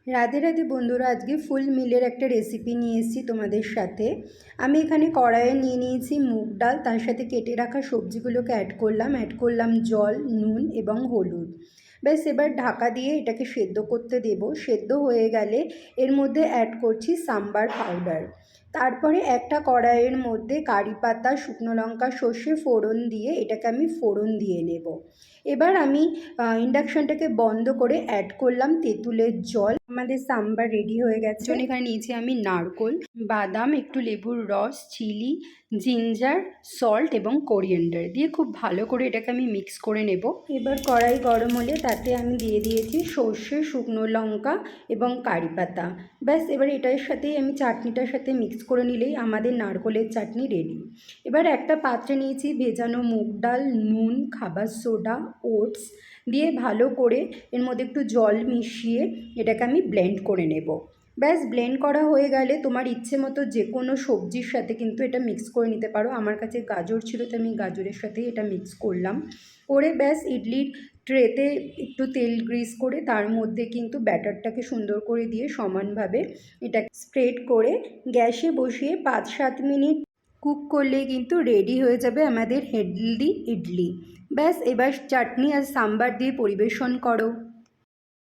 রাধে রাধে বন্ধুরা, আজকে ফুল মিলের একটা রেসিপি নিয়ে এসেছি তোমাদের সাথে। আমি এখানে কড়াইয়ে নিয়ে নিয়েছি মুগ ডাল, তার সাথে কেটে রাখা সবজিগুলোকে অ্যাড করলাম জল, নুন এবং হলুদ। ব্যাস এবার ঢাকা দিয়ে এটাকে সেদ্ধ করতে দেব। সেদ্ধ হয়ে গেলে এর মধ্যে অ্যাড করছি সাম্বার পাউডার। তারপরে একটা কড়াইয়ের মধ্যে কারি পাতা, শুকনো লঙ্কা, সর্ষে ফোড়ন দিয়ে এটাকে আমি ফোড়ন দিয়ে নেব। এবার আমি ইন্ডাকশানটাকে বন্ধ করে অ্যাড করলাম তেঁতুলের জল। আমাদের সাম্বার রেডি হয়ে গেছে। এখানে নিয়েছি আমি নারকোল, বাদাম, একটু লেবুর রস, চিলি, জিঞ্জার, সল্ট এবং কোরিয়েন্ডার দিয়ে খুব ভালো করে এটাকে আমি মিক্স করে নেব। এবার কড়াই গরম হলে তাতে আমি দিয়ে দিয়েছি সর্ষে, শুকনো লঙ্কা এবং কারি পাতা। ব্যাস এবার এটার সাথেই আমি চাটনিটার সাথে মিক্স করে নিলেই আমাদের নারকোলের চাটনি রেডি। এবার একটা পাত্রে নিয়েছি ভেজানো মুগ ডাল, নুন, খাবার সোডা, ওটস দিয়ে ভালো করে এর মধ্যে একটু জল মিশিয়ে এটাকে আমি ব্লেন্ড করে নেব। ব্যাস ব্লেন্ড করা হয়ে গেলে তোমার ইচ্ছে মতো যে কোনো সবজির সাথে কিন্তু এটা মিক্স করে নিতে পারো। আমার কাছে গাজর ছিল, তো আমি গাজরের সাথেই এটা মিক্স করলাম। করে ব্যাস ইডলির ট্রেতে একটু তেল গ্রিস করে তার মধ্যে কিন্তু ব্যাটারটাকে সুন্দর করে দিয়ে সমানভাবে এটা স্প্রেড করে গ্যাসে বসিয়ে 5-7 মিনিট কুক করলেই কিন্তু রেডি হয়ে যাবে আমাদের হেলদি ইডলি। ব্যাস এবার চাটনি আর সাম্বার দিয়ে পরিবেশন করো।